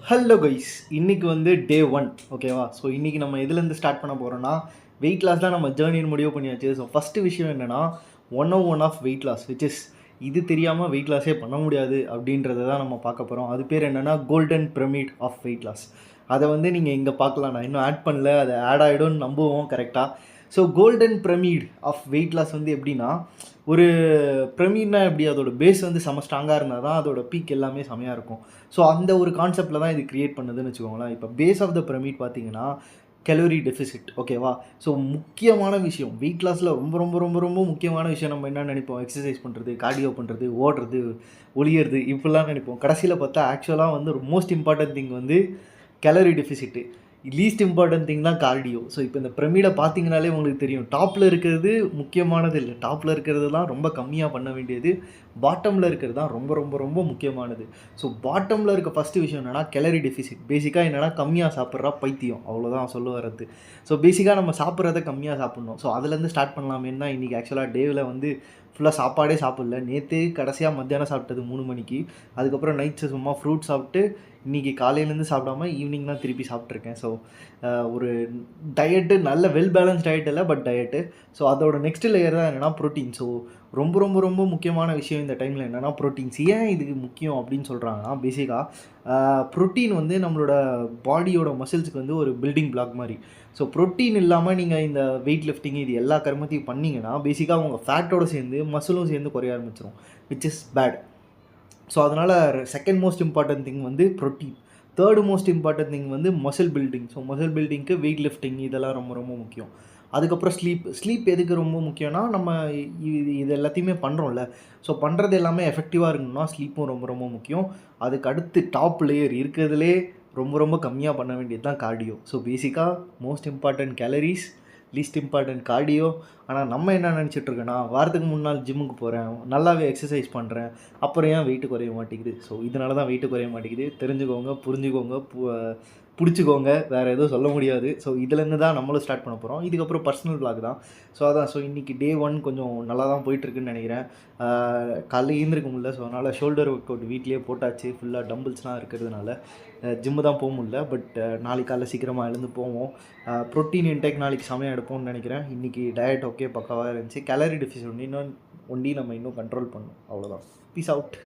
Hello guys, இன்னைக்கு வந்து டே 1 ஓகேவா. ஸோ இன்றைக்கி நம்ம எதுலேருந்து ஸ்டார்ட் பண்ண போகிறோன்னா, வெயிட் லாஸ் தான் நம்ம ஜேர்னின்னு முடிவு பண்ணியாச்சு. ஸோ ஃபஸ்ட்டு விஷயம் என்னென்னா 101 of weight loss, which is இது தெரியாமல் வெயிட் லாஸே பண்ண முடியாது அப்படின்றத தான் நம்ம பார்க்க போகிறோம். அது பேர் என்னென்னா golden pyramid of weight loss. அதை வந்து நீங்கள் இங்கே பார்க்கலாம். நான் இன்னும் ஆட் பண்ணல, அதை ஆட் ஆகிடும்னு நம்புவோம் கரெக்டாக. So golden pyramid of weight loss வந்து எப்படின்னா, ஒரு பிரமிட்னா எப்படி, அதோட பேஸ் வந்து செம ஸ்ட்ராங்காக இருந்தால் தான் அதோட பீக் எல்லாமே செமையாக இருக்கும். ஸோ அந்த ஒரு கான்செப்டில் தான் இது கிரியேட் பண்ணுதுன்னு வச்சுக்கோங்களேன். இப்போ பேஸ் ஆஃப் த பிரமிட் பார்த்தீங்கன்னா கலோரி டெஃபிசிட், ஓகேவா. ஸோ முக்கியமான விஷயம் வெயிட் லாஸில் ரொம்ப ரொம்ப ரொம்ப ரொம்ப முக்கியமான விஷயம் நம்ம என்ன நினைப்போம், எக்ஸசைஸ் பண்ணுறது, கார்டியோ பண்ணுறது, ஓடுறது, ஒளியறது, இப்படிலாம் நினைப்போம். கடைசியில் பார்த்தா ஆக்சுவலாக வந்து மோஸ்ட் இம்பார்ட்டன்ட் திங் வந்து calorie deficit, least important thing தான் கார்டியோ. ஸோ இப்போ இந்த பிரமிடை பார்த்தீங்கனாலே உங்களுக்கு தெரியும், டாப்பில் இருக்கிறது முக்கியமானது இல்லை, டாப்பில் இருக்கிறதுலாம் ரொம்ப கம்மியாக பண்ண வேண்டியது, பாட்டமில் இருக்கிறது தான் ரொம்ப ரொம்ப ரொம்ப முக்கியமானது. ஸோ பாட்டமில் இருக்க ஃபஸ்ட்டு விஷயம் என்னென்னா கலோரி டெஃபிசிட். பேசிக்காக என்னென்னா கம்மியாக சாப்பிட்றா பைத்தியம், அவ்வளோதான் சொல்ல வரது. ஸோ பேசிக்காக நம்ம சாப்பிட்றத கம்மியாக சாப்பிட்ணும். ஸோ அதுலேருந்து ஸ்டார்ட் பண்ணலாமேன்னு தான் இன்றைக்கி ஆக்சுவலாக டேவில் வந்து ஃபுல்லாக சாப்பாடே சாப்பிடல. நேற்று கடைசியாக மத்தியானம் சாப்பிட்டது 3 மணிக்கு, அதுக்கப்புறம் நைட்ஸு சும்மா ஃப்ரூட் சாப்பிட்டு இன்றைக்கி காலையிலேருந்து சாப்பிடாம ஈவினிங் தான் திருப்பி சாப்பிட்ருக்கேன். ஸோ ஒரு டயட்டு, நல்ல வெல் பேலன்ஸ் டயட் இல்லை, பட் டயட்டு. ஸோ அதோட நெக்ஸ்ட் லேயர் தான் என்னென்னா ப்ரோட்டீன். ஸோ ரொம்ப ரொம்ப ரொம்ப முக்கியமான விஷயம் இந்த டைமில் என்னென்னா ப்ரோட்டீன்ஸ். ஏன் இதுக்கு முக்கியம் அப்படின்னு சொல்கிறாங்கன்னா, பேசிக்காக ப்ரோட்டீன் வந்து நம்மளோட பாடியோட மசில்ஸுக்கு வந்து ஒரு பில்டிங் பிளாக் மாதிரி. ஸோ ப்ரோட்டீன் இல்லாமல் நீங்கள் இந்த வெயிட் லிஃப்டிங் இது எல்லா கர்மத்தையும் பண்ணிங்கன்னா பேசிக்காக உங்கள் ஃபேட்டோடு சேர்ந்து மசிலும் சேர்ந்து குறைய ஆரம்பிச்சிடும், விச் இஸ் பேட். ஸோ அதனால் செகண்ட் மோஸ்ட் இம்பார்ட்டன்ட் திங் வந்து protein. Third most important thing வந்து மசில் பில்டிங். ஸோ மசில் பில்டிங்க்கு வெயிட் லிஃப்டிங் இதெல்லாம் ரொம்ப ரொம்ப முக்கியம். அதுக்கப்புறம் ஸ்லீப் எதுக்கு ரொம்ப முக்கியம்னா, நம்ம இது எல்லாத்தையுமே பண்ணுறோம்ல, ஸோ பண்ணுறது எல்லாமே எஃபெக்டிவாக இருக்கணும்னா ஸ்லீப்பும் ரொம்ப ரொம்ப முக்கியம். அதுக்கு அடுத்து டாப் லேயர் இருக்கிறதுலே ரொம்ப ரொம்ப கம்மியாக பண்ண வேண்டியது தான் கார்டியோ. ஸோ பேசிக்காக most important calories, least important cardio. ஆனால் நம்ம என்ன நினச்சிட்ருக்கோன்னா, வாரத்துக்கு 3 நாள் ஜிம்முக்கு போகிறேன், நல்லாவே எக்ஸசைஸ் பண்ணுறேன், அப்புறம் ஏன் வெயிட்டு குறைய மாட்டேங்குது. ஸோ இதனால தான் வெயிட்டு குறைய மாட்டேங்குது. தெரிஞ்சுக்கோங்க, புரிஞ்சுக்கோங்க, பிடிச்சிக்கோங்க, வேறு எதுவும் சொல்ல முடியாது. ஸோ இதுலேருந்து தான் நம்மளும் ஸ்டார்ட் பண்ண போகிறோம். இதுக்கப்புறம் பர்சனல் விளாக் தான். ஸோ அதான். ஸோ இன்றைக்கி டே 1 கொஞ்சம் நல்லா தான் போயிட்டுருக்குன்னு நினைக்கிறேன். காலைல எழுந்திருக்க முடியல, ஸோ அதனால் ஷோல்டர் ஒர்க் அவுட் வீட்லேயே போட்டாச்சு. ஃபுல்லாக டம்பிள்ஸ்லாம் இருக்கிறதுனால ஜிம்மு தான் போக முடியல. பட் நாளைக்கு காலைல சீக்கிரமாக எழுந்து போவோம். ப்ரோட்டீன் இன்டேக் நாளைக்கு செமையாக எடுப்போம்னு நினைக்கிறேன். இன்றைக்கி டயட் ஓகே பக்காவாக இருந்துச்சு. கேலரி டெஃபிசிட் இன்னும் நம்ம இன்னும் கண்ட்ரோல் பண்ணணும், அவ்வளோதான். Peace out.